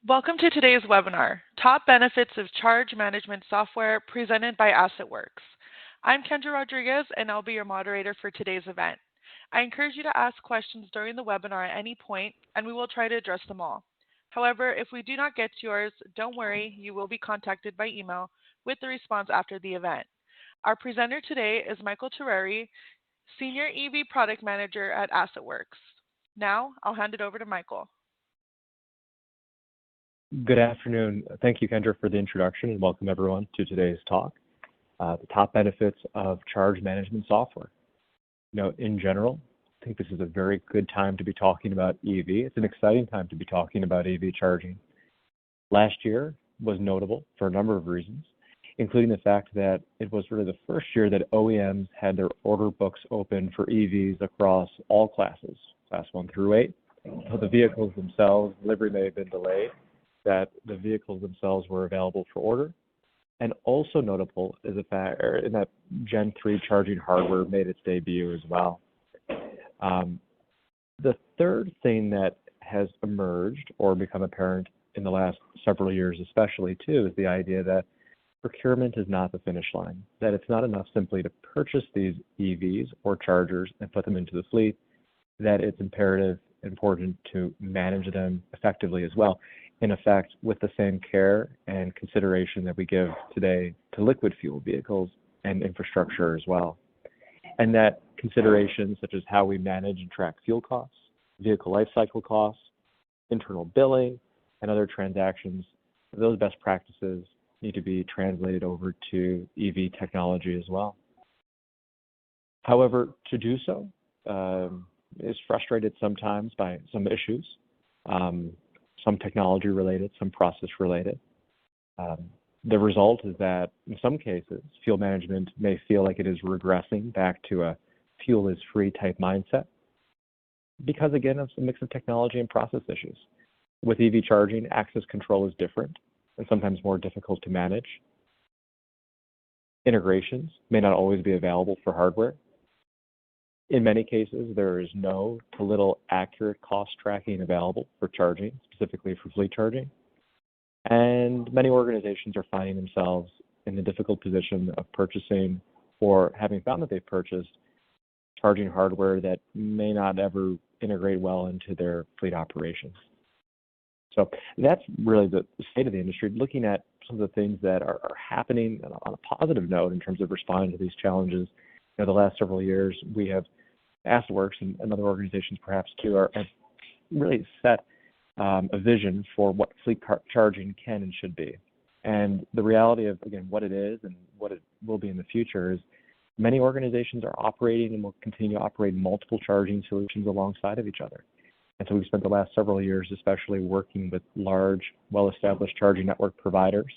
Welcome to today's webinar, Top Benefits of Charge Management Software, presented by AssetWorks. I'm Kendra Rodriguez, and I'll be your moderator for today's event. I encourage you to ask questions during the webinar at any point, and we will try to address them all. However, if we do not get to yours, don't worry, you will be contacted by email with the response after the event. Our presenter today is Michael Terreri, Senior EV Product Manager at AssetWorks. Now, I'll hand it over to Michael. Good afternoon. Thank you, Kendra, for the introduction, and welcome everyone to today's talk, the top benefits of charge management software. In general, I think this is a very good time to be talking about EV. It's an exciting time to be talking about EV charging. Last year was notable for a number of reasons, including the fact that it was really the first year that OEMs had their order books open for EVs across all classes, class 1 through 8. So the vehicles themselves, delivery may have been delayed, that the vehicles themselves were available for order. And also notable is the fact that Gen 3 charging hardware made its debut as well. The third thing that has emerged or become apparent in the last several years especially too is the idea that procurement is not the finish line, that it's not enough simply to purchase these EVs or chargers and put them into the fleet, that it's important to manage them effectively as well. In effect, with the same care and consideration that we give today to liquid fuel vehicles and infrastructure as well. And that considerations such as how we manage and track fuel costs, vehicle lifecycle costs, internal billing, and other transactions, those best practices need to be translated over to EV technology as well. However, to do so is frustrated sometimes by some issues. Some technology related, some process related. The result is that in some cases, fuel management may feel like it is regressing back to a fuel is free type mindset because again, of a mix of technology and process issues. With EV charging, access control is different and sometimes more difficult to manage. Integrations may not always be available for hardware. In many cases, there is no to little accurate cost tracking available for charging, specifically for fleet charging. And many organizations are finding themselves in the difficult position of purchasing or having found that they've purchased charging hardware that may not ever integrate well into their fleet operations. So that's really the state of the industry, looking at some of the things that are happening on a positive note in terms of responding to these challenges. The last several years, we have AssetWorks and other organizations perhaps too have really set a vision for what fleet charging can and should be. And the reality of, again, what it is and what it will be in the future is many organizations are operating and will continue to operate multiple charging solutions alongside of each other. And so we've spent the last several years especially working with large, well-established charging network providers,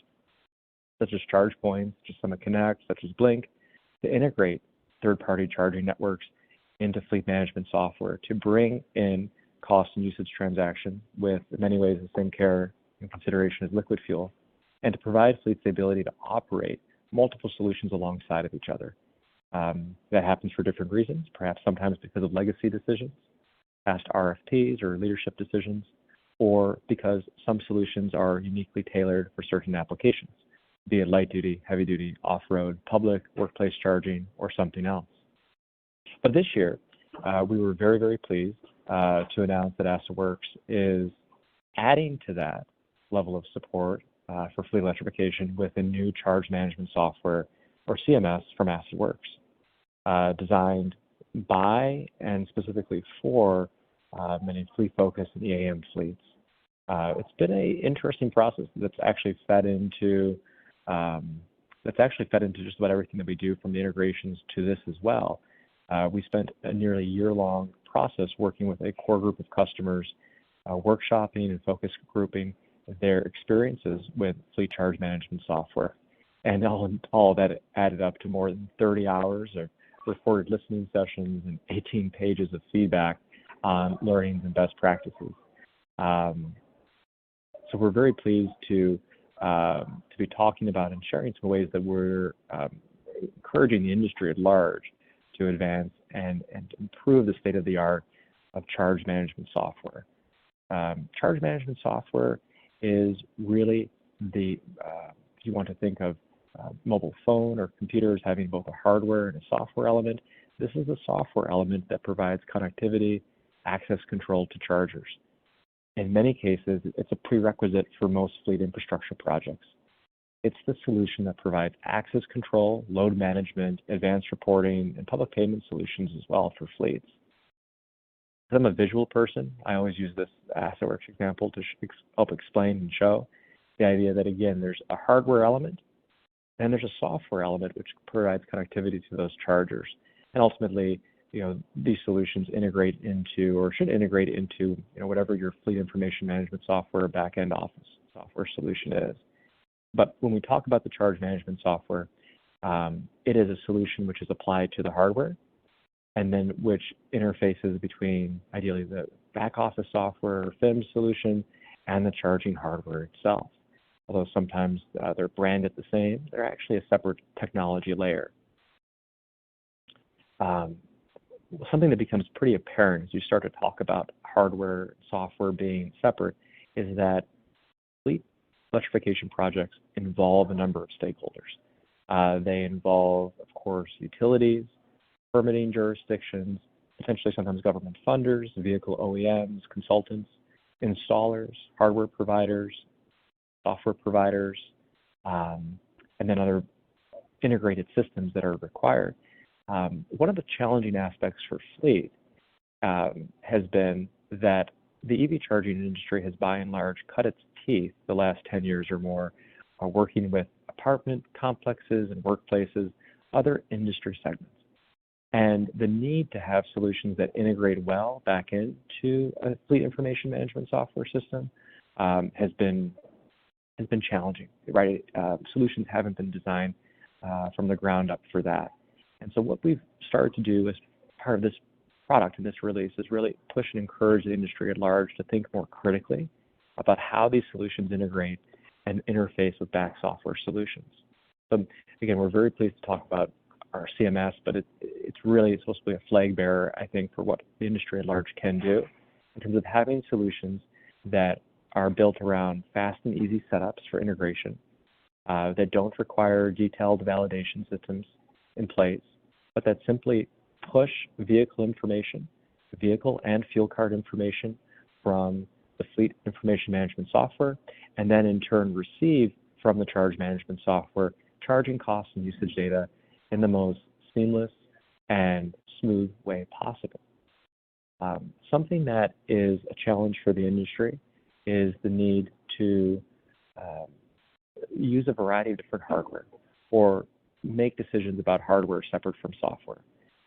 such as ChargePoint, such as Summit Connect, such as Blink, to integrate third-party charging networks into fleet management software to bring in cost and usage transaction with, in many ways, the same care and consideration as liquid fuel, and to provide fleets the ability to operate multiple solutions alongside of each other. That happens for different reasons, perhaps sometimes because of legacy decisions, past RFPs or leadership decisions, or because some solutions are uniquely tailored for certain applications, be it light duty, heavy duty, off-road, public, workplace charging, or something else. But this year, we were very, very pleased to announce that AssetWorks is adding to that level of support for fleet electrification with a new charge management software, or CMS, from AssetWorks, designed by and specifically for many fleet-focused and EAM fleets. It's been an interesting process that's actually fed into just about everything that we do, from the integrations to this as well. We spent a nearly year-long process working with a core group of customers, workshopping and focus grouping their experiences with fleet charge management software. And all of that added up to more than 30 hours of recorded listening sessions and 18 pages of feedback on learnings and best practices. So we're very pleased to be talking about and sharing some ways that we're encouraging the industry at large to advance and improve the state of the art of charge management software. Charge management software is really if you want to think of mobile phone or computers having both a hardware and a software element, this is the software element that provides connectivity, access control to chargers. In many cases, it's a prerequisite for most fleet infrastructure projects. It's the solution that provides access control, load management, advanced reporting, and public payment solutions as well for fleets. Because I'm a visual person, I always use this AssetWorks example to help explain and show the idea that, again, there's a hardware element, and there's a software element which provides connectivity to those chargers. And ultimately, these solutions integrate into, or should integrate into, whatever your fleet information management software back-end office software solution is. But when we talk about the charge management software, it is a solution which is applied to the hardware, and then which interfaces between, ideally, the back office software or FIM solution and the charging hardware itself. Although sometimes they're branded the same, they're actually a separate technology layer. Something that becomes pretty apparent as you start to talk about hardware and software being separate is that fleet electrification projects involve a number of stakeholders. They involve, of course, utilities, permitting jurisdictions, potentially sometimes government funders, vehicle OEMs, consultants, installers, hardware providers, software providers, and then other integrated systems that are required. One of the challenging aspects for fleet has been that the EV charging industry has by and large cut its teeth the last 10 years or more working with apartment complexes and workplaces, other industry segments. And the need to have solutions that integrate well back into a fleet information management software system has been challenging, right? Solutions haven't been designed from the ground up for that. And so what we've started to do as part of this product and this release is really push and encourage the industry at large to think more critically about how these solutions integrate and interface with back software solutions. So again, we're very pleased to talk about our CMS, but it's really supposed to be a flag bearer, I think, for what the industry at large can do in terms of having solutions that are built around fast and easy setups for integration, that don't require detailed validation systems in place, but that simply push vehicle information, vehicle and fuel card information from the fleet information management software, and then in turn receive from the charge management software charging costs and usage data in the most seamless and smooth way possible. Something that is a challenge for the industry is the need to use a variety of different hardware or make decisions about hardware separate from software.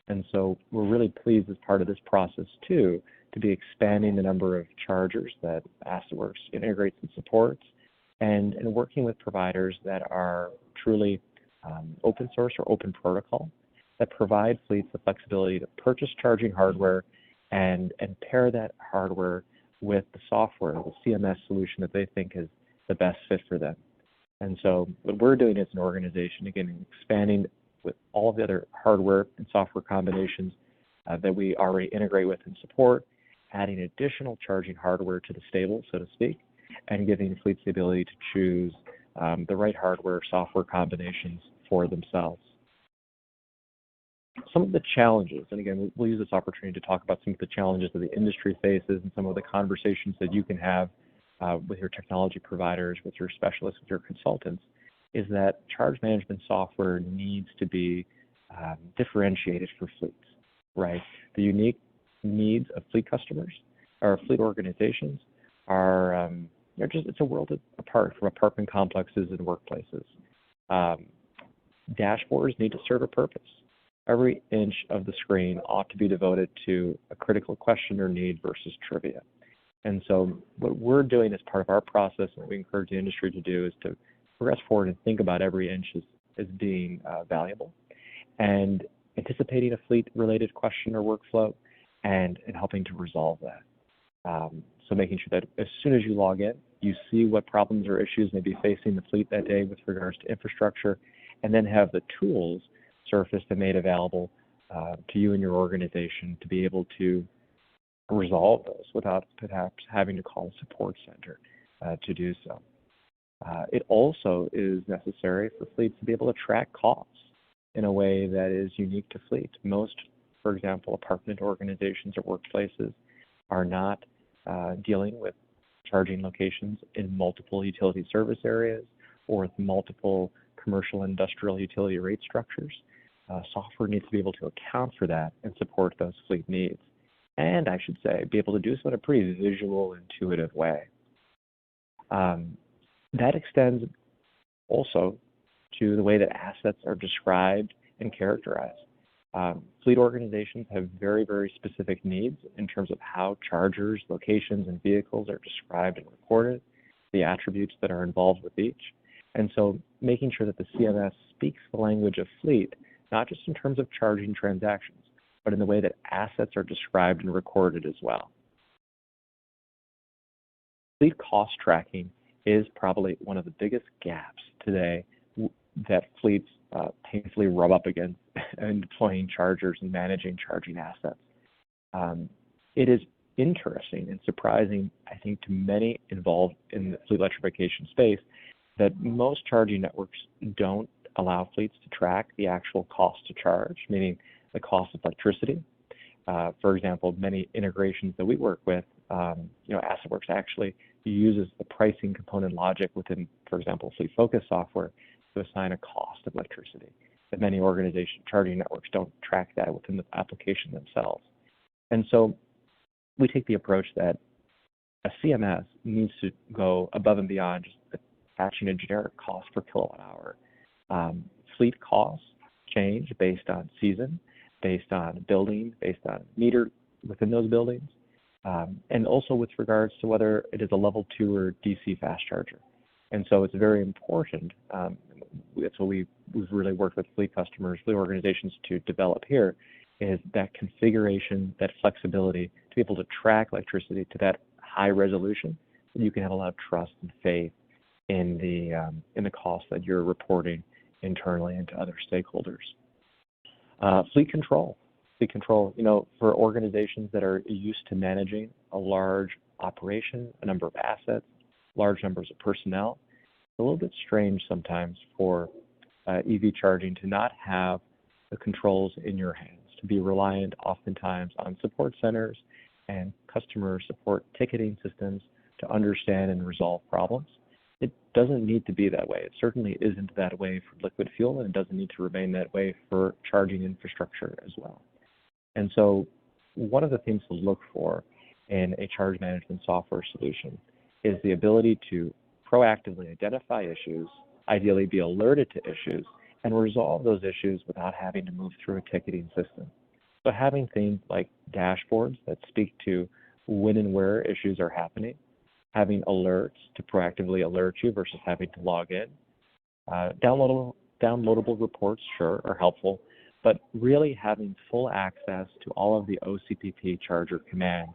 And so we're really pleased as part of this process too to be expanding the number of chargers that AssetWorks integrates and supports, and working with providers that are truly open source or open protocol that provide fleets the flexibility to purchase charging hardware and pair that hardware with the software, the CMS solution that they think is the best fit for them. And so what we're doing as an organization, again, expanding with all of the other hardware and software combinations that we already integrate with and support, adding additional charging hardware to the stable, so to speak, and giving fleets the ability to choose the right hardware software combinations for themselves. Some of the challenges, and again, we'll use this opportunity to talk about some of the challenges that the industry faces and some of the conversations that you can have with your technology providers, with your specialists, with your consultants, is that charge management software needs to be differentiated for fleets, right? The unique needs of fleet customers or fleet organizations are it's a world apart from apartment complexes and workplaces. Dashboards need to serve a purpose. Every inch of the screen ought to be devoted to a critical question or need versus trivia. And so what we're doing as part of our process, and we encourage the industry to do, is to progress forward and think about every inch as being valuable, and anticipating a fleet-related question or workflow, and helping to resolve that. So making sure that as soon as you log in, you see what problems or issues may be facing the fleet that day with regards to infrastructure, and then have the tools surfaced and made available to you and your organization to be able to resolve those without perhaps having to call a support center. to do so. It also is necessary for fleets to be able to track costs in a way that is unique to fleet. Most, for example, apartment organizations or workplaces are not dealing with charging locations in multiple utility service areas or with multiple commercial industrial utility rate structures. Software needs to be able to account for that and support those fleet needs. And I should say, be able to do so in a pretty visual, intuitive way. That extends also to the way that assets are described and characterized. Fleet organizations have very, very specific needs in terms of how chargers, locations, and vehicles are described and recorded, the attributes that are involved with each. And so making sure that the CMS speaks the language of fleet, not just in terms of charging transactions, but in the way that assets are described and recorded as well. Fleet cost tracking is probably one of the biggest gaps today that fleets painfully rub up against in deploying chargers and managing charging assets. It is interesting and surprising, I think, to many involved in the fleet electrification space that most charging networks don't allow fleets to track the actual cost to charge, meaning the cost of electricity. For example, many integrations that we work with, AssetWorks actually uses the pricing component logic within, for example, FuelFocus software to assign a cost of electricity. That many organization charging networks don't track that within the application themselves. And so we take the approach that a CMS needs to go above and beyond just attaching a generic cost per kilowatt hour. Fleet costs change based on season, based on building, based on meter within those buildings, and also with regards to whether it is a level 2 or DC fast charger. And so it's very important, that's what we've really worked with fleet customers, fleet organizations to develop here, is that configuration, that flexibility to be able to track electricity to that high resolution, so you can have a lot of trust and faith in the costs that you're reporting internally and to other stakeholders. Fleet control. Fleet control, for organizations that are used to managing a large operation, a number of assets, large numbers of personnel, it's a little bit strange sometimes for EV charging to not have the controls in your hands, to be reliant oftentimes on support centers and customer support ticketing systems to understand and resolve problems. It doesn't need to be that way. It certainly isn't that way for liquid fuel, and it doesn't need to remain that way for charging infrastructure as well. And so one of the things to look for in a charge management software solution is the ability to proactively identify issues, ideally be alerted to issues, and resolve those issues without having to move through a ticketing system. So having things like dashboards that speak to when and where issues are happening, having alerts to proactively alert you versus having to log in. Downloadable reports, sure, are helpful, but really having full access to all of the OCPP charger commands.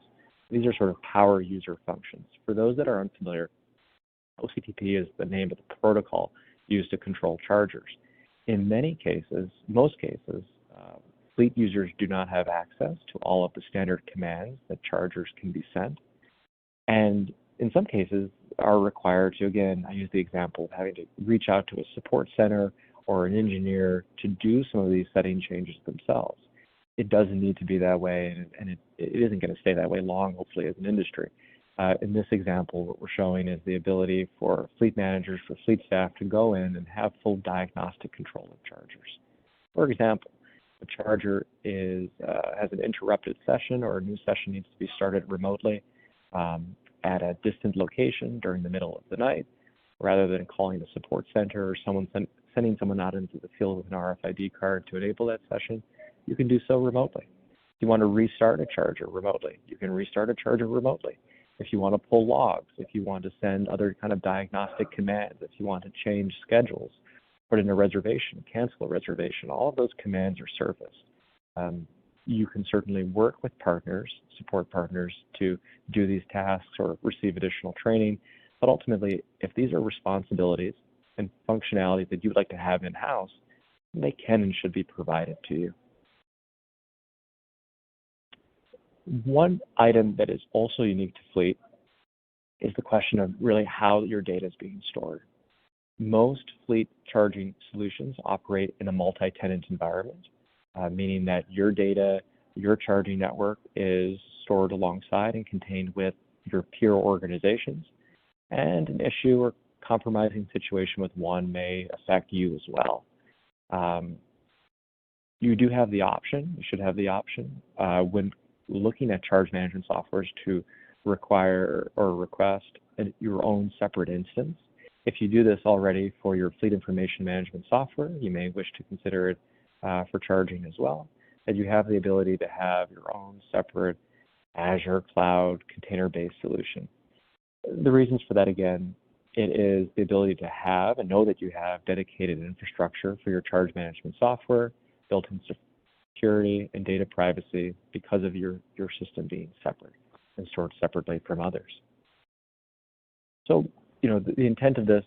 These are sort of power user functions. For those that are unfamiliar, OCPP is the name of the protocol used to control chargers. In many cases, most cases, fleet users do not have access to all of the standard commands that chargers can be sent. And in some cases are required to, again, I use the example of having to reach out to a support center or an engineer to do some of these setting changes themselves. It doesn't need to be that way, and it isn't going to stay that way long, hopefully, as an industry. In this example, what we're showing is the ability for fleet managers, for fleet staff to go in and have full diagnostic control of chargers. For example, a charger has an interrupted session or a new session needs to be started remotely at a distant location during the middle of the night, rather than calling a support center or sending someone out into the field with an RFID card to enable that session. You can do so remotely. If you want to restart a charger remotely, you can restart a charger remotely. If you want to pull logs, if you want to send other kind of diagnostic commands, if you want to change schedules, put in a reservation, cancel a reservation, all of those commands are surfaced. You can certainly work with partners, support partners, to do these tasks or receive additional training. But ultimately, if these are responsibilities and functionalities that you'd like to have in-house, they can and should be provided to you. One item that is also unique to fleet is the question of really how your data is being stored. Most fleet charging solutions operate in a multi-tenant environment, meaning that your data, your charging network is stored alongside and contained with your peer organizations, and an issue or compromising situation with one may affect you as well. You do have the option, you should have the option, when looking at charge management softwares to require or request your own separate instance. If you do this already for your fleet information management software, you may wish to consider it for charging as well, and you have the ability to have your own separate Azure cloud container-based solution. The reasons for that, again, it is the ability to have and know that you have dedicated infrastructure for your charge management software, built-in security and data privacy because of your system being separate and stored separately from others. So, the intent of this,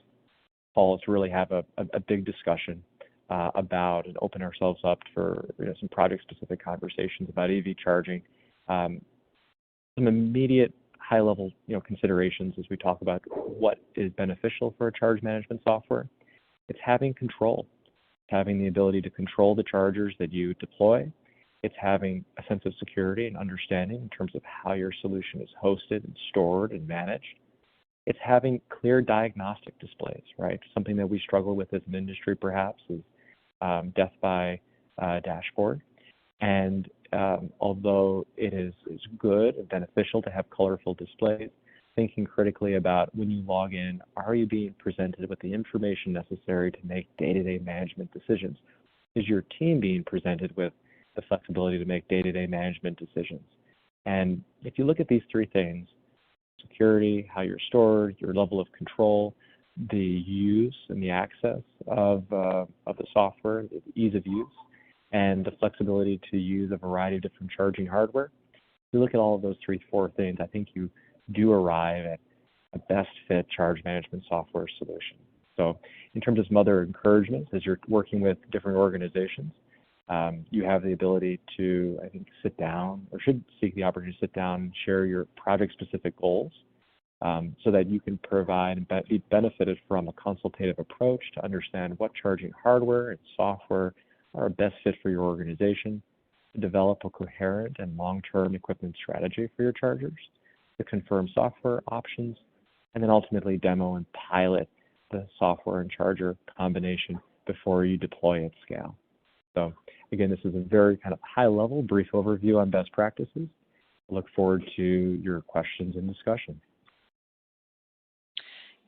Paul, is to really have a big discussion about and open ourselves up for some project-specific conversations about EV charging. Some immediate high-level considerations as we talk about what is beneficial for a charge management software. It's having control, having the ability to control the chargers that you deploy. It's having a sense of security and understanding in terms of how your solution is hosted and stored and managed. It's having clear diagnostic displays, right? Something that we struggle with as an industry perhaps is death by dashboard. And although it is good and beneficial to have colorful displays, thinking critically about when you log in, are you being presented with the information necessary to make day-to-day management decisions? Is your team being presented with the flexibility to make day-to-day management decisions? And if you look at these three things, security, how you're stored, your level of control, the use and the access of the software, the ease of use, and the flexibility to use a variety of different charging hardware. If you look at all of those 3-4 things, I think you do arrive at a best fit charge management software solution. So in terms of some other encouragements, as you're working with different organizations, you have the ability to, I think, sit down, or should seek the opportunity to sit down and share your project-specific goals so that you can provide and be benefited from a consultative approach to understand what charging hardware and software are a best fit for your organization, to develop a coherent and long-term equipment strategy for your chargers, to confirm software options, and then ultimately demo and pilot the software and charger combination before you deploy at scale. So again, this is a very kind of high-level, brief overview on best practices. I look forward to your questions and discussion.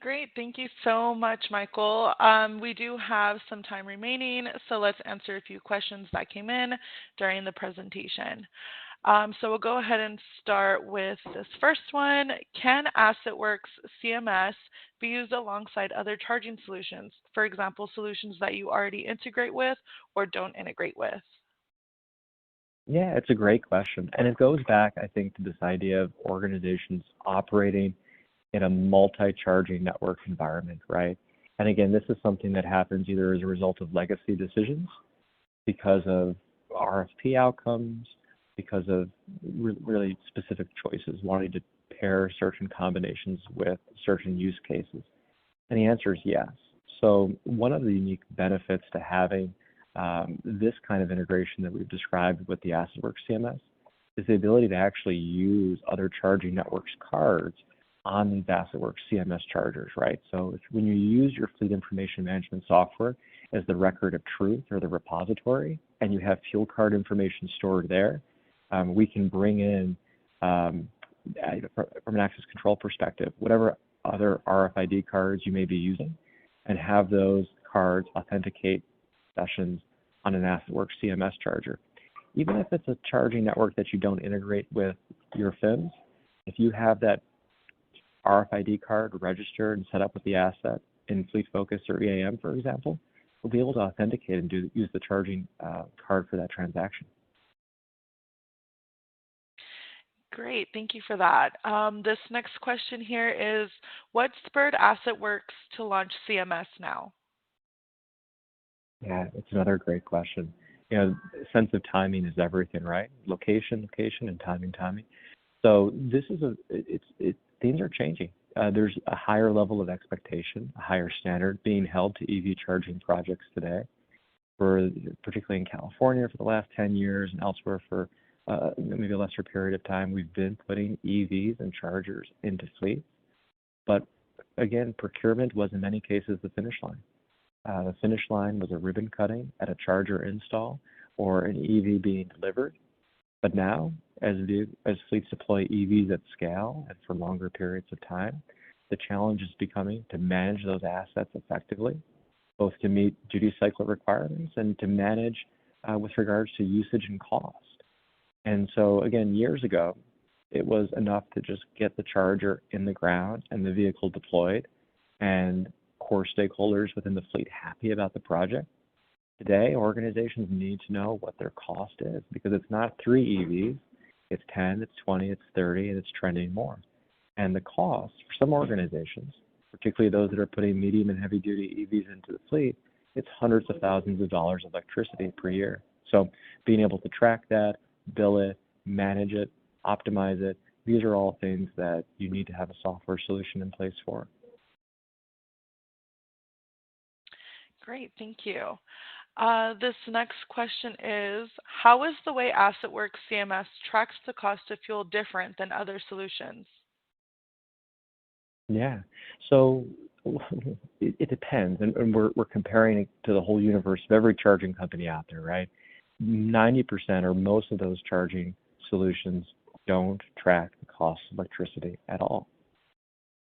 Great. Thank you so much, Michael. We do have some time remaining, so let's answer a few questions that came in during the presentation. So we'll go ahead and start with this first one. Can AssetWorks CMS be used alongside other charging solutions? For example, solutions that you already integrate with or don't integrate with? Yeah, it's a great question. And it goes back, I think, to this idea of organizations operating in a multi-charging network environment, right? And again, this is something that happens either as a result of legacy decisions, because of RFP outcomes, because of really specific choices, wanting to pair certain combinations with certain use cases. And the answer is yes. So one of the unique benefits to having this kind of integration that we've described with the AssetWorks CMS is the ability to actually use other charging networks cards on these AssetWorks CMS chargers, right? So when you use your fleet information management software as the record of truth or the repository, and you have fuel card information stored there, we can bring in, from an access control perspective, whatever other RFID cards you may be using, and have those cards authenticate sessions on an AssetWorks CMS charger. Even if it's a charging network that you don't integrate with your FIMs, if you have that RFID card registered and set up with the asset in FleetFocus or EAM, for example, we'll be able to authenticate and use the charging card for that transaction. Great, thank you for that. This next question here is, what spurred AssetWorks to launch CMS now? Yeah, it's another great question. Sense of timing is everything, right? Location, and timing. So this is things are changing. there's a higher level of expectation, a higher standard being held to EV charging projects today. Particularly in California for the last 10 years and elsewhere for maybe a lesser period of time, we've been putting EVs and chargers into fleets. But again, procurement was in many cases the finish line. The finish line was a ribbon cutting at a charger install or an EV being delivered. But now, as fleets deploy EVs at scale and for longer periods of time, the challenge is becoming to manage those assets effectively, both to meet duty cycle requirements and to manage with regards to usage and cost. And so again, years ago, it was enough to just get the charger in the ground and the vehicle deployed and core stakeholders within the fleet happy about the project. Today, organizations need to know what their cost is because it's not 3 EVs, it's 10, it's 20, it's 30, and it's trending more. And the cost for some organizations, particularly those that are putting medium and heavy duty EVs into the fleet, it's hundreds of thousands of dollars of electricity per year. So being able to track that, bill it, manage it, optimize it, these are all things that you need to have a software solution in place for. Great, thank you. This next question is, how is the way AssetWorks CMS tracks the cost of fuel different than other solutions? Yeah, so it depends, and we're comparing it to the whole universe of every charging company out there, right? 90% or most of those charging solutions don't track the cost of electricity at all,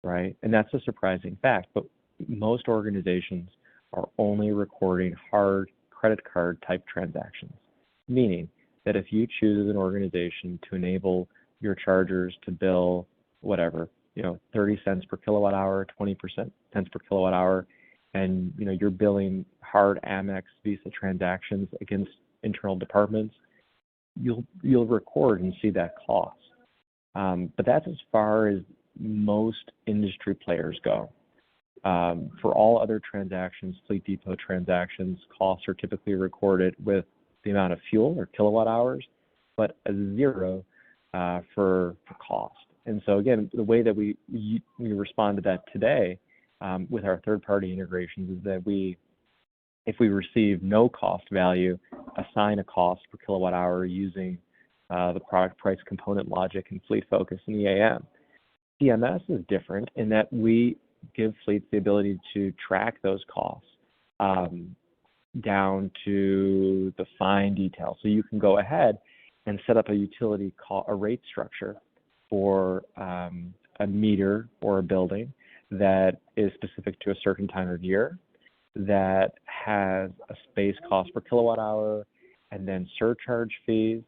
right? And that's a surprising fact, but most organizations are only recording hard credit card type transactions, meaning that if you choose as an organization to enable your chargers to bill whatever, 30 cents per kilowatt hour, 20% cents per kilowatt hour, and you're billing hard Amex Visa transactions against internal departments, you'll record and see that cost. But that's as far as most industry players go. For all other transactions, fleet depot transactions, costs are typically recorded with the amount of fuel or kilowatt hours, but a zero for cost. And so again, the way that we respond to that today with our third-party integrations is that if we receive no cost value, assign a cost per kilowatt hour using the product price component logic in FuelFocus and EAM. CMS is different in that we give fleets the ability to track those costs down to the fine detail. So you can go ahead and set up a utility a rate structure for a meter or a building that is specific to a certain time of year, that has a space cost per kilowatt hour, and then surcharge fees.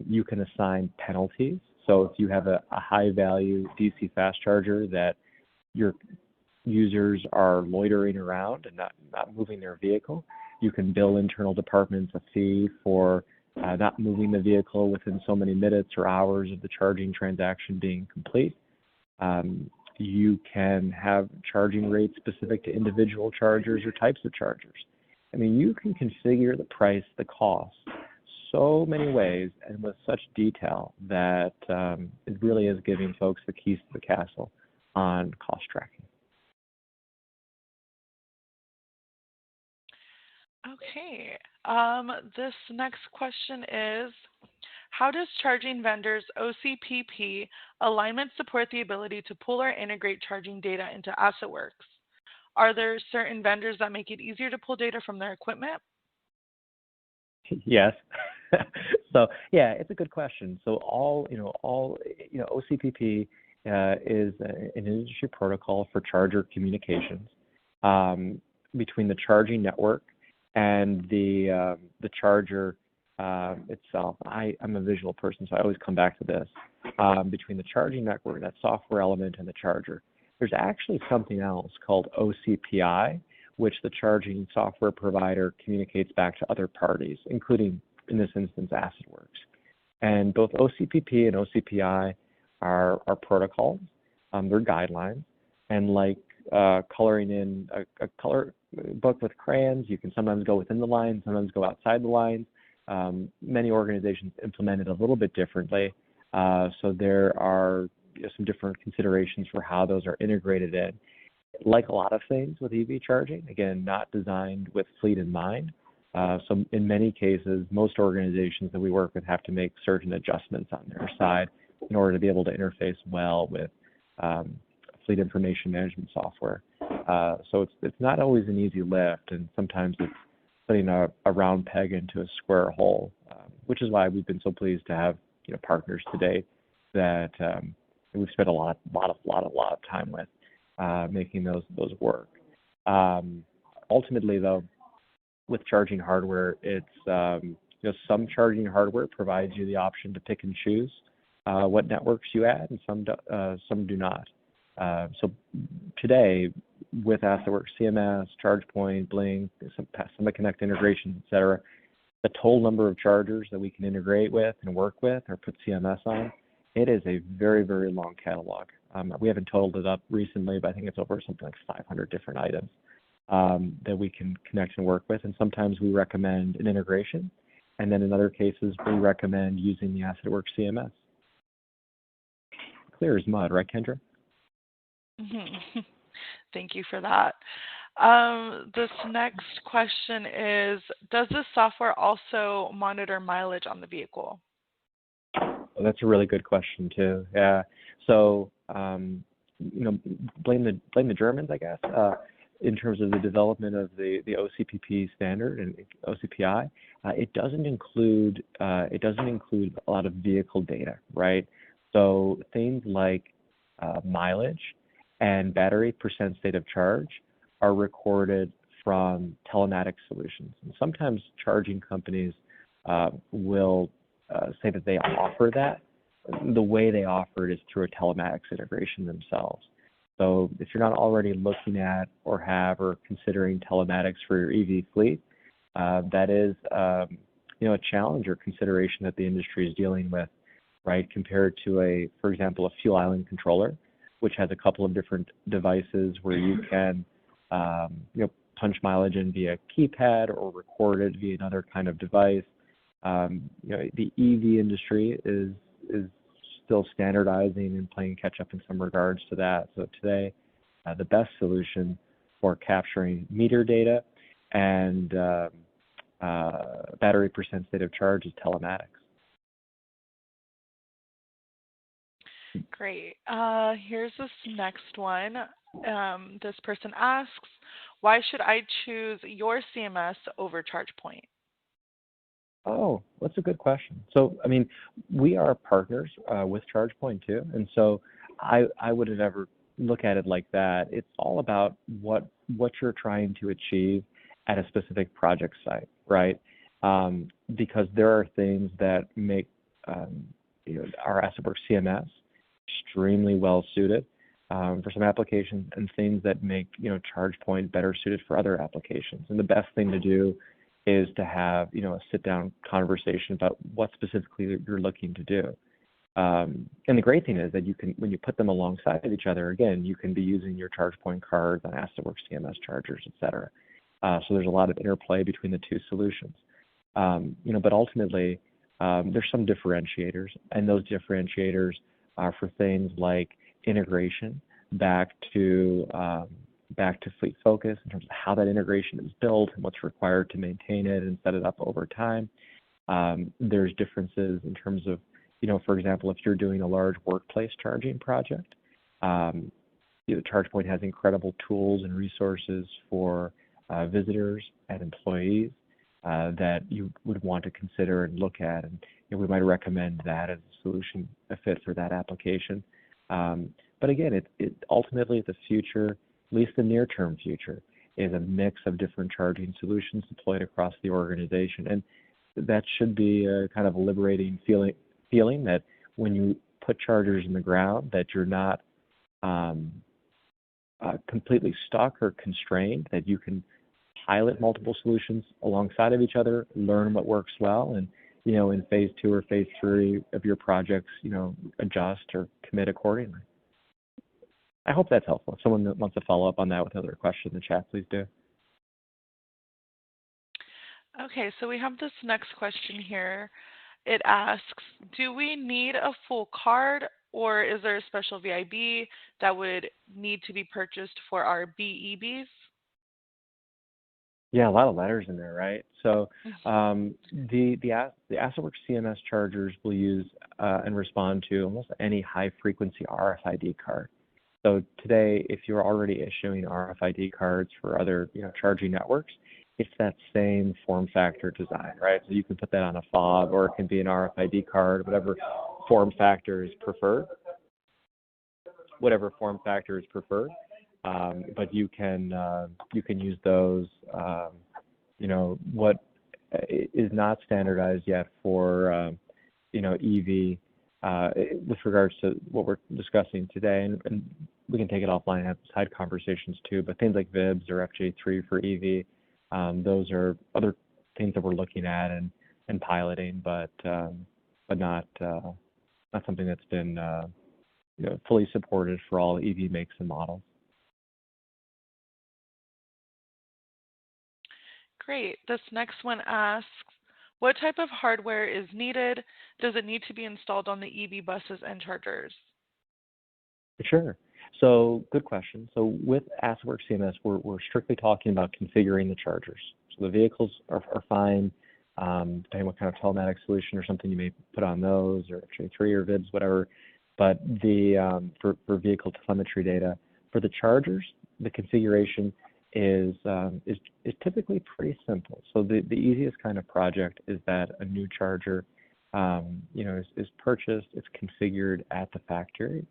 You can assign penalties. So if you have a high-value DC fast charger that your users are loitering around and not moving their vehicle, you can bill internal departments a fee for not moving the vehicle within so many minutes or hours of the charging transaction being complete. You can have charging rates specific to individual chargers or types of chargers. I mean, you can configure the price, the cost, so many ways and with such detail that it really is giving folks the keys to the castle on cost tracking. Okay. This next question is, how does charging vendors OCPP alignment support the ability to pull or integrate charging data into AssetWorks? Are there certain vendors that make it easier to pull data from their equipment? Yes. So yeah, it's a good question. So OCPP is an industry protocol for charger communications between the charging network and the charger itself. I'm a visual person, so I always come back to this. Between the charging network, that software element, and the charger, there's actually something else called OCPI, which the charging software provider communicates back to other parties, including, in this instance, AssetWorks. And both OCPP and OCPI are protocols. They're guidelines. And like coloring in a color book with crayons, you can sometimes go within the lines, sometimes go outside the lines. Many organizations implement it a little bit differently. So there are some different considerations for how those are integrated in. Like a lot of things with EV charging, again, not designed with fleet in mind. So in many cases, most organizations that we work with have to make certain adjustments on their side in order to be able to interface well with fleet information management software. So it's not always an easy lift, and sometimes it's putting a round peg into a square hole, which is why we've been so pleased to have partners today that we've spent a lot of time with making those work. Ultimately, though, with charging hardware, it's some charging hardware provides you the option to pick and choose what networks you add, and some do not. So today, with AssetWorks CMS, ChargePoint, Blink, some Connect integrations, et cetera, the total number of chargers that we can integrate with and work with or put CMS on, it is a very, very long catalog. We haven't totaled it up recently, but I think it's over something like 500 different items that we can connect and work with. And sometimes we recommend an integration, and then in other cases, we recommend using the AssetWorks CMS. Clear as mud, right, Kendra? Mm-hmm. Thank you for that. This next question is, does this software also monitor mileage on the vehicle? Well, that's a really good question too. Yeah. So blame the Germans, I guess, in terms of the development of the OCPP standard and OCPI. It doesn't include a lot of vehicle data, right? So things like mileage and battery percent state of charge are recorded from telematics solutions. And sometimes charging companies will say that they offer that. The way they offer it is through a telematics integration themselves. So if you're not already looking at or have or considering telematics for your EV fleet, that is a challenge or consideration that the industry is dealing with, right? Compared to for example, a fuel island controller, which has a couple of different devices where you can punch mileage in via keypad or record it via another kind of device. The EV industry is still standardizing and playing catch up in some regards to that. So today, the best solution for capturing meter data and battery percent state of charge is telematics. Great. Here's this next one. This person asks, why should I choose your CMS over ChargePoint? Oh, that's a good question. So, I mean, we are partners with ChargePoint too, and so I wouldn't ever look at it like that. It's all about what you're trying to achieve at a specific project site, right? Because there are things that make our AssetWorks CMS extremely well suited for some applications, and things that make ChargePoint better suited for other applications. And the best thing to do is to have a sit-down conversation about what specifically you're looking to do. And the great thing is that you can, when you put them alongside of each other, again, you can be using your ChargePoint cards on AssetWorks CMS chargers, et cetera. So there's a lot of interplay between the two solutions. But ultimately, there's some differentiators, and those differentiators are for things like integration back to FuelFocus in terms of how that integration is built and what's required to maintain it and set it up over time. There's differences in terms of, for example, if you're doing a large workplace charging project, ChargePoint has incredible tools and resources for visitors and employees that you would want to consider and look at, and we might recommend that as a solution, a fit for that application. But again, it ultimately the future, at least the near-term future, is a mix of different charging solutions deployed across the organization, and that should be a kind of a liberating feeling that when you put chargers in the ground, that you're not completely stuck or constrained, that you can pilot multiple solutions alongside of each other, learn what works well, and in phase 2 or phase 3 of your projects, adjust or commit accordingly. I hope that's helpful. If someone wants to follow up on that with another question in the chat, please do. Okay, so we have this next question here. It asks, do we need a full card or is there a special VIB that would need to be purchased for our BEBs? Yeah, a lot of letters in there, right? So the AssetWorks CMS chargers will use and respond to almost any high-frequency RFID card. So today, if you're already issuing RFID cards for other charging networks, it's that same form factor design, right? So you can put that on a fob, or it can be an RFID card, whatever form factor is preferred. Whatever form factor is preferred. But you can use those. What is not standardized yet for EV with regards to what we're discussing today, and we can take it offline and have side conversations too. But things like VIBs or FJ3 for EV, those are other things that we're looking at and piloting, but not something that's been fully supported for all EV makes and models. Great. This next one asks, what type of hardware is needed? Does it need to be installed on the EV buses and chargers? Sure. So good question. So with AssetWorks CMS, we're strictly talking about configuring the chargers. So the vehicles are fine, depending what kind of telematics solution or something you may put on those, or FJ3 or VIBs, whatever. But the for vehicle telemetry data, for the chargers, the configuration is typically pretty simple. So the easiest kind of project is that a new charger, is purchased, it's configured at the factory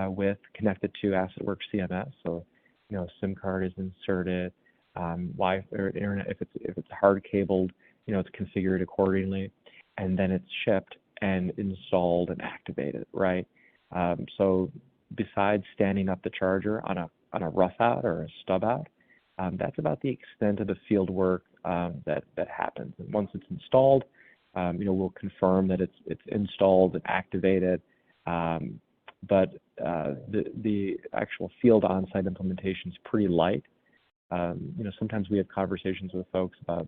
with connected to AssetWorks CMS. So a SIM card is inserted, Wi-Fi or internet. If it's hard cabled, it's configured accordingly, and then it's shipped and installed and activated, right? So besides standing up the charger on a rough out or a stub out, that's about the extent of the field work that happens. And once it's installed, we'll confirm that it's installed and activated. But the actual field on-site implementation is pretty light. Sometimes we have conversations with folks about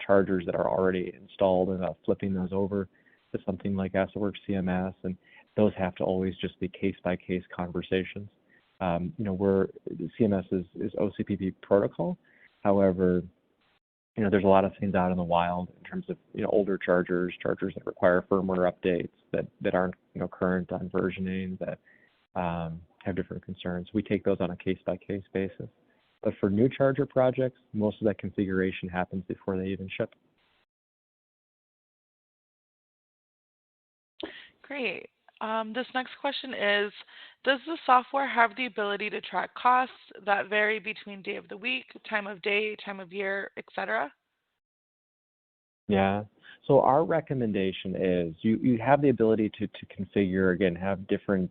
chargers that are already installed and flipping those over to something like AssetWorks CMS, and those have to always just be case-by-case conversations. Where CMS is OCPP protocol. However, there's a lot of things out in the wild in terms of older chargers that require firmware updates that aren't current on versioning, that have different concerns. We take those on a case-by-case basis. But for new charger projects, most of that configuration happens before they even ship. Great. This next question is, does the software have the ability to track costs that vary between day of the week, time of day, time of year, etc.? Yeah. So our recommendation is you have the ability to configure, again, have different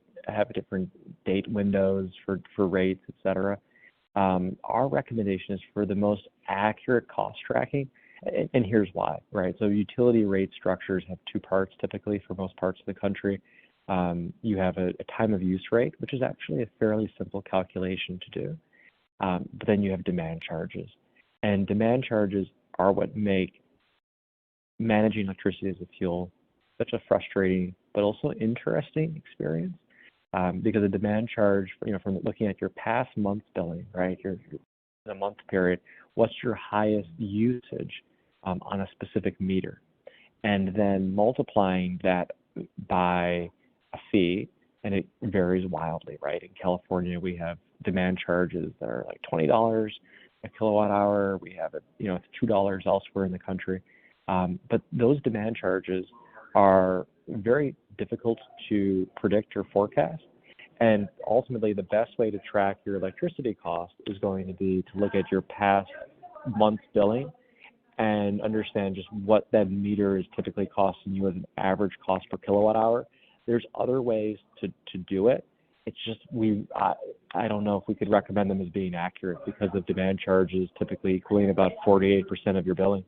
date windows for rates, etc. Our recommendation is for the most accurate cost tracking, and here's why, right? So utility rate structures have two parts typically for most parts of the country. You have a time of use rate, which is actually a fairly simple calculation to do. But then you have demand charges. And demand charges are what make managing electricity as a fuel such a frustrating but also interesting experience. Because a demand charge, from looking at your past month billing, right, your in a month period, what's your highest usage on a specific meter? And then multiplying that by a fee, and it varies wildly, right? In California, we have demand charges that are like $20 a kilowatt hour. We have $2 elsewhere in the country. But those demand charges are very difficult to predict or forecast. And ultimately, the best way to track your electricity cost is going to be to look at your past month's billing and understand just what that meter is typically costing you as an average cost per kilowatt hour. There's other ways to do it. It's just I don't know if we could recommend them as being accurate because of demand charges typically equaling about 48% of your billing.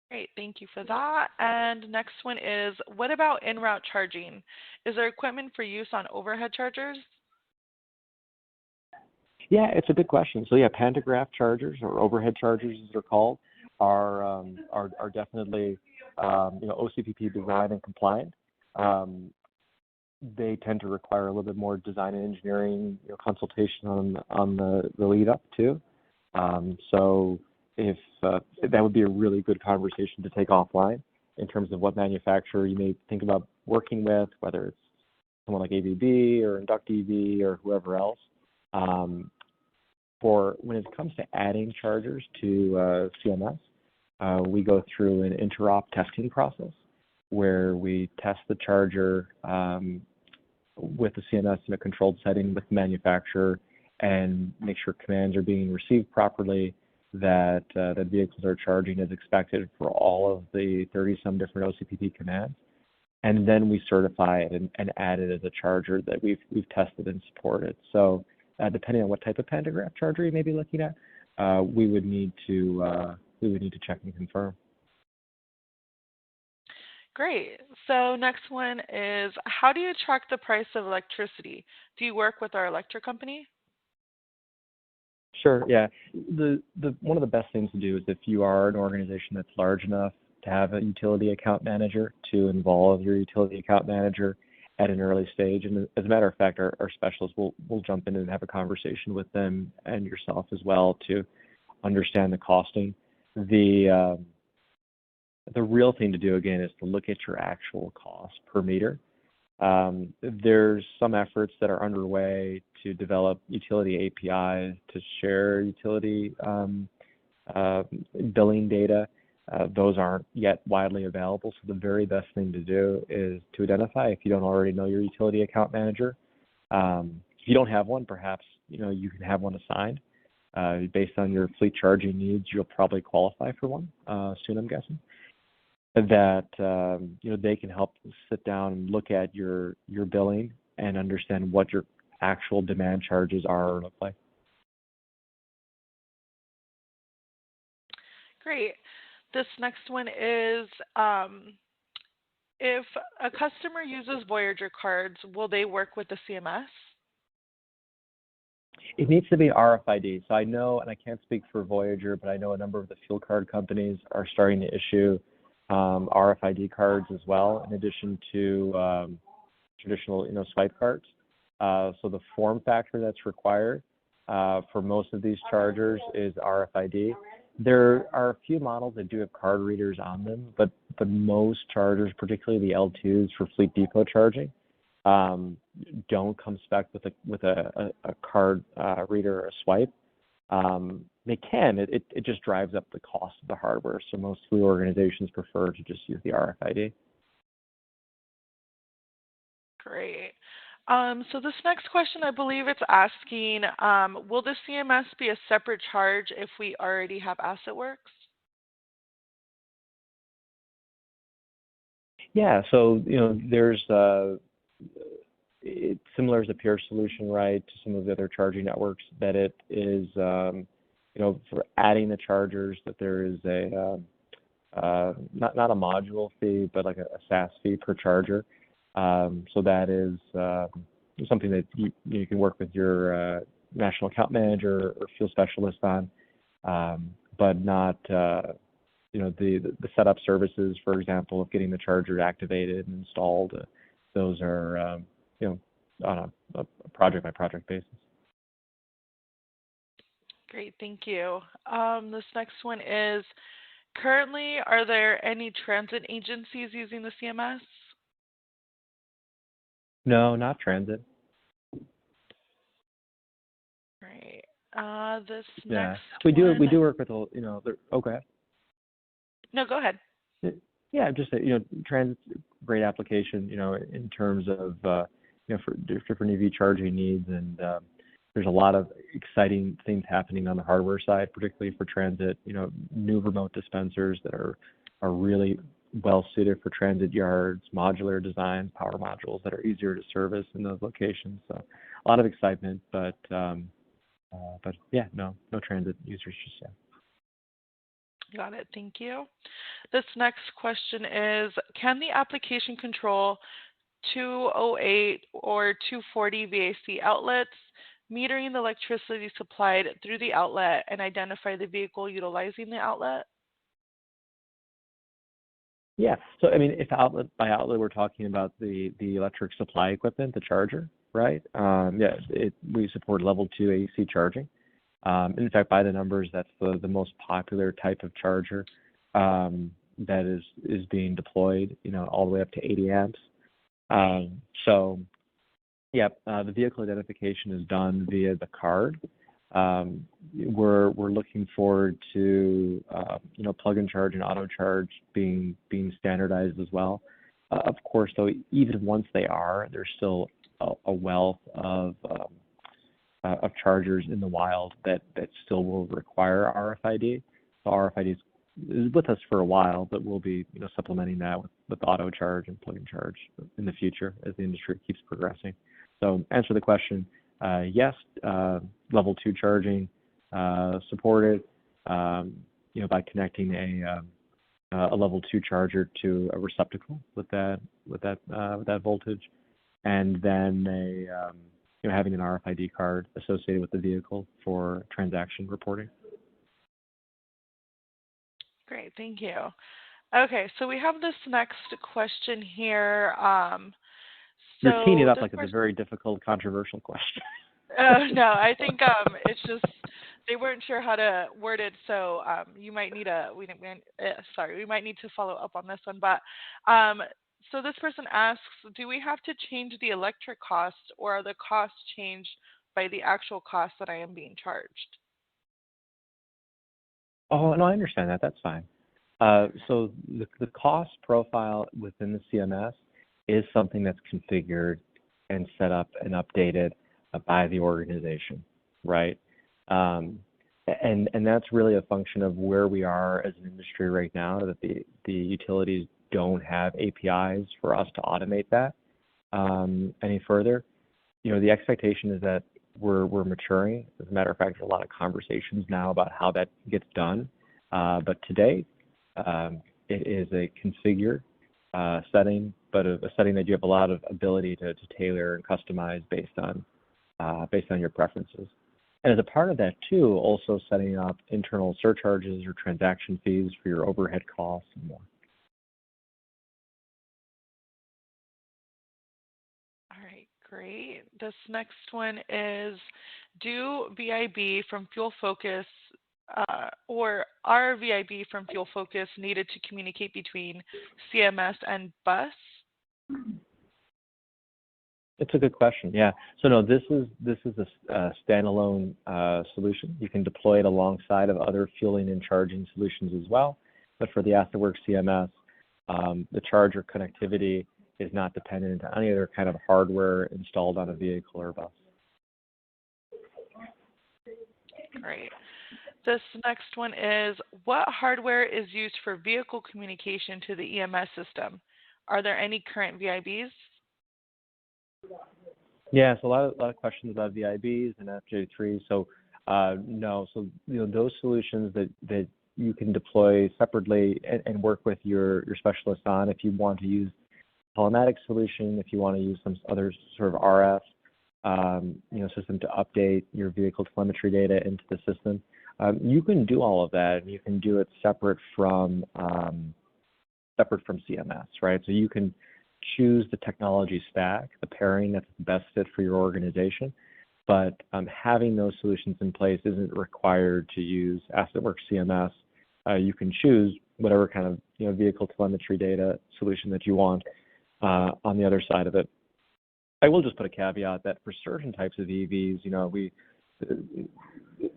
Great, thank you for that. And next one is, what about in-route charging? Is there equipment for use on overhead chargers? Yeah, it's a good question. So yeah, pantograph chargers or overhead chargers as they're called are definitely OCPP design and compliant. They tend to require a little bit more design and engineering consultation on the lead up too. So if that would be a really good conversation to take offline in terms of what manufacturer you may think about working with, whether it's someone like ABB or InductEV or whoever else. For when it comes to adding chargers to CMS, we go through an interop testing process where we test the charger with the CMS in a controlled setting with the manufacturer and make sure commands are being received properly, that vehicles are charging as expected for all of the 30-some different OCPP commands. And then we certify it and add it as a charger that we've tested and supported. So depending on what type of pantograph charger you may be looking at, we would need to check and confirm. Great. So next one is, how do you track the price of electricity? Do you work with our electric company? Sure, yeah. One of the best things to do is if you are an organization that's large enough to have a utility account manager, to involve your utility account manager at an early stage. And as a matter of fact, our specialists will jump in and have a conversation with them and yourself as well to understand the costing. The real thing to do, again, is to look at your actual cost per meter. There's some efforts that are underway to develop utility APIs to share utility billing data. Those aren't yet widely available, so the very best thing to do is to identify, if you don't already know your utility account manager. If you don't have one, perhaps you can have one assigned. Based on your fleet charging needs, you'll probably qualify for one soon, I'm guessing. That they can help sit down and look at your billing and understand what your actual demand charges are or look like. Great. This next one is, if a customer uses Voyager cards, will they work with the CMS? It needs to be RFID. So I know, and I can't speak for Voyager, but I know a number of the fuel card companies are starting to issue RFID cards as well, in addition to traditional, swipe cards. So the form factor that's required for most of these chargers is RFID. There are a few models that do have card readers on them, but most chargers, particularly the L2s for fleet depot charging, don't come spec with a card reader or a swipe. They can. It just drives up the cost of the hardware. So most fleet organizations prefer to just use the RFID. Great. So this next question, I believe it's asking, will the CMS be a separate charge if we already have AssetWorks? Yeah, so there's it's similar as a peer solution, right, to some of the other charging networks, that it is for adding the chargers, that there is a not a module fee, but like a SaaS fee per charger. So that is something that you can work with your national account manager or fuel specialist on, but not the setup services, for example, of getting the charger activated and installed. Those are on a project by project basis. Great, thank you. This next one is, currently, are there any transit agencies using the CMS? No, not transit. Right. This Yeah, next we do one... work with go ahead. No, go ahead. Yeah, just transit's a great application, in terms of for different EV charging needs, and there's a lot of exciting things happening on the hardware side, particularly for transit. New remote dispensers that are really well suited for transit yards, modular designs, power modules that are easier to service in those locations. So a lot of excitement, but yeah, no transit users just yet. Got it, thank you. This next question is, can the application control 208 or 240 VAC outlets, metering the electricity supplied through the outlet, and identify the vehicle utilizing the outlet? Yeah. So I mean, if outlet by outlet we're talking about the electric supply equipment, the charger, right? Yeah, we support level 2 AC charging. In fact, by the numbers, that's the most popular type of charger that is being deployed. All the way up to 80 amps. So yeah, the vehicle identification is done via the card. We're looking forward to plug and charge and auto charge being standardized as well. Of course, though, even once they are, there's still a wealth of chargers in the wild that still will require RFID. So RFID is with us for a while, but we'll be supplementing that with auto charge and plug and charge in the future as the industry keeps progressing. So answer the question, yes, level 2 charging supported, by connecting a level 2 charger to a receptacle with that voltage, and then having an RFID card associated with the vehicle for transaction reporting. Great, thank you. Okay, so we have this next question here. You're teeing it up like it's a very difficult, controversial question. No, I think it's just they weren't sure how to word it, so you might need we might need to follow up on this one. But so this person asks, do we have to change the electric cost, or are the costs changed by the actual cost that I am being charged? Oh, no, I understand that. That's fine. So the cost profile within the CMS is something that's configured and set up and updated by the organization, right? And that's really a function of where we are as an industry right now, that the utilities don't have APIs for us to automate that any further. The expectation is that we're maturing. As a matter of fact, there's a lot of conversations now about how that gets done. But today, it is a configured setting, but a setting that you have a lot of ability to tailor and customize based on your preferences. And as a part of that too, also setting up internal surcharges or transaction fees for your overhead costs and more. All right, great. This next one is, do VIB from FuelFocus or are VIB from FuelFocus needed to communicate between CMS and bus? It's a good question. Yeah. So no, this is a standalone solution. You can deploy it alongside of other fueling and charging solutions as well. But for the AssetWorks CMS, the charger connectivity is not dependent on any other kind of hardware installed on a vehicle or bus. Great. This next one is, what hardware is used for vehicle communication to the EMS system? Are there any current VIBs? Yeah, so a lot of questions about VIBs and FJ3. So no, so those solutions that you can deploy separately and work with your specialists on. If you want to use telematic solution, if you want to use some other sort of RF system to update your vehicle telemetry data into the system, you can do all of that, and you can do it separate from CMS, right? So you can choose the technology stack, the pairing that's the best fit for your organization, but having those solutions in place isn't required to use AssetWorks CMS. You can choose whatever kind of vehicle telemetry data solution that you want on the other side of it. I will just put a caveat that for certain types of EVs,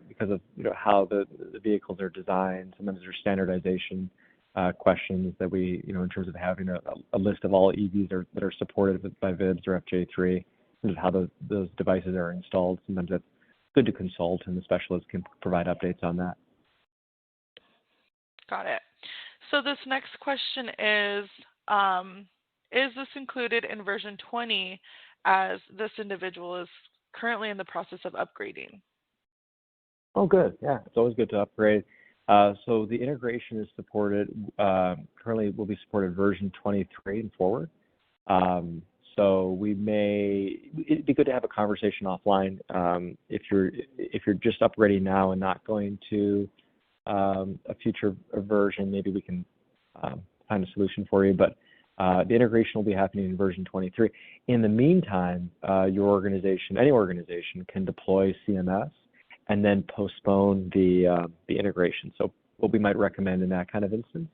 because of how the vehicles are designed, sometimes there's standardization questions that we, in terms of having a list of all EVs that are supported by VIBs or FJ3, and how those devices are installed. Sometimes that's good to consult, and the specialists can provide updates on that. Got it. So this next question is this included in version 20 as this individual is currently in the process of upgrading? Oh, good. Yeah, it's always good to upgrade. So the integration is supported, currently will be supported version 23 and forward. So it'd be good to have a conversation offline if you're just upgrading now and not going to a future version. Maybe we can find a solution for you. But the integration will be happening in version 23. In the meantime, your organization, any organization, can deploy CMS and then postpone the integration. So what we might recommend in that kind of instance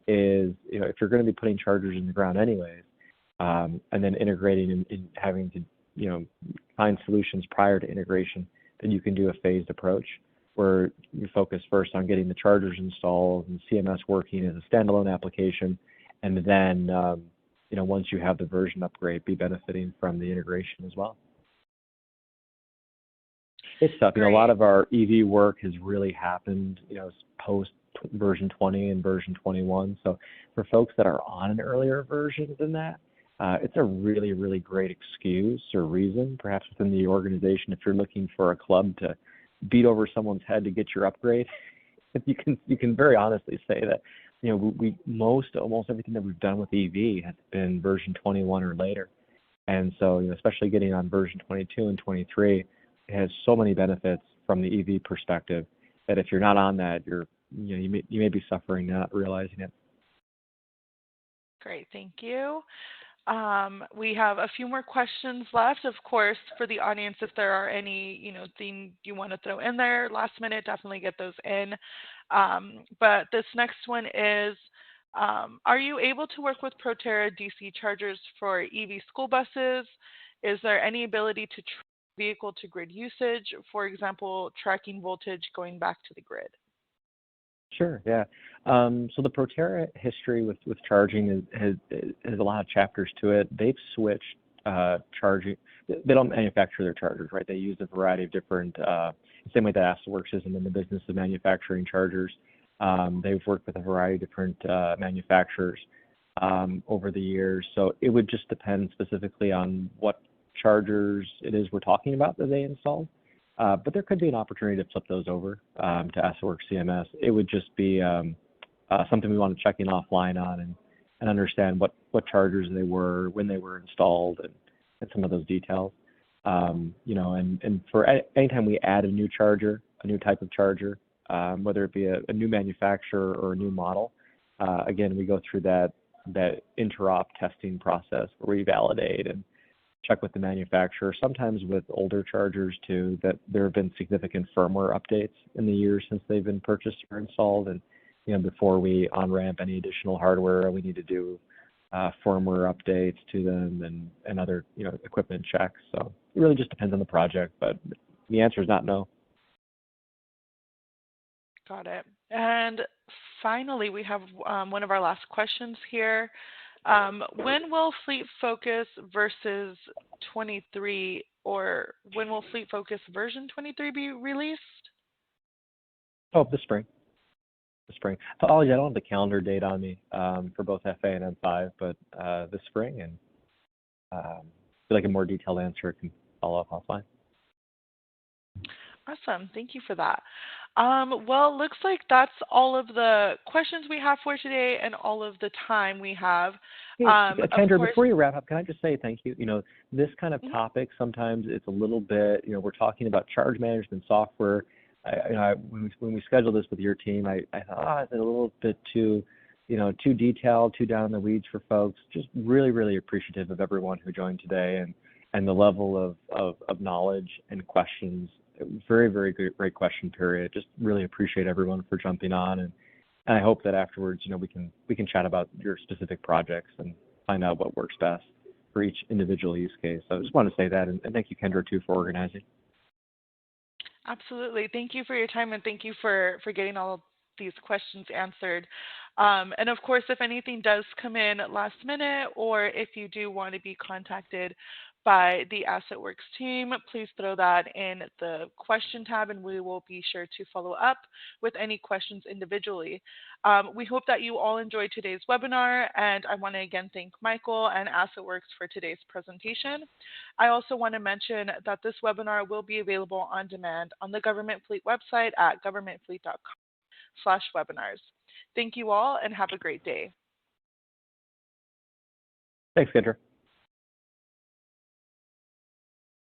is, if you're going to be putting chargers in the ground anyways, and then integrating and having to, find solutions prior to integration, then you can do a phased approach where you focus first on getting the chargers installed and CMS working as a standalone application, and then, once you have the version upgrade, be benefiting from the integration as well. It's tough. A lot of our EV work has really happened, post version 20 and version 21. So for folks that are on an earlier version than that, it's a really, really great excuse or reason, perhaps within the organization, if you're looking for a club to beat over someone's head to get your upgrade. You can very honestly say that, almost everything that we've done with EV has been version 21 or later. And so, especially getting on version 22 and 23, it has so many benefits from the EV perspective that if you're not on that, you may be suffering, not realizing it. Great, thank you. We have a few more questions left. Of course, for the audience, if there are any, thing you want to throw in there last minute, definitely get those in. But this next one is, are you able to work with Proterra DC chargers for EV school buses? Is there any ability to track vehicle to grid usage, for example, tracking voltage going back to the grid? Sure, yeah. So the Proterra history with charging has a lot of chapters to it. They've switched charging. They don't manufacture their chargers, right? They use a variety of different, same way that AssetWorks isn't in the business of manufacturing chargers. They've worked with a variety of different manufacturers over the years. So it would just depend specifically on what chargers it is we're talking about that they installed. But there could be an opportunity to flip those over to AssetWorks CMS. It would just be something we want to check in offline on and understand what chargers they were, when they were installed, and some of those details. And for anytime we add a new charger, a new type of charger, whether it be a new manufacturer or a new model, again, we go through that interop testing process where we validate and check with the manufacturer. Sometimes with older chargers too, that there have been significant firmware updates in the years since they've been purchased or installed, and before we on-ramp any additional hardware, we need to do firmware updates to them and other equipment checks. So it really just depends on the project, but the answer is not no. Got it. And finally, we have one of our last questions here. When will Fleet Focus versus 23, or when will Fleet Focus version 23 be released? Oh, this spring. This spring. Apologies, I don't have the calendar date on me for both FA and M5, but this spring, and if you'd like a more detailed answer, I can follow up offline. Awesome. Thank you for that. Well, looks like that's all of the questions we have for today and all of the time we have. Kendra, before you wrap up, can I just say thank you? This kind of topic, sometimes it's a little bit, we're talking about charge management software. When we scheduled this with your team, I thought, is it a little bit too detailed, too down in the weeds for folks? Just really, really appreciative of everyone who joined today and the level of knowledge and questions. Very, very great question period. Just really appreciate everyone for jumping on, and I hope that afterwards, we can chat about your specific projects and find out what works best for each individual use case. So I just want to say that, and thank you, Kendra, too, for organizing. Absolutely. Thank you for your time, and thank you for getting all of these questions answered. And of course, if anything does come in last minute, or if you do want to be contacted by the AssetWorks team, please throw that in the question tab, and we will be sure to follow up with any questions individually. We hope that you all enjoyed today's webinar, and I want to again thank Michael and AssetWorks for today's presentation. I also want to mention that this webinar will be available on demand on the Government Fleet website at governmentfleet.com/webinars. Thank you all, and have a great day. Thanks, Kendra.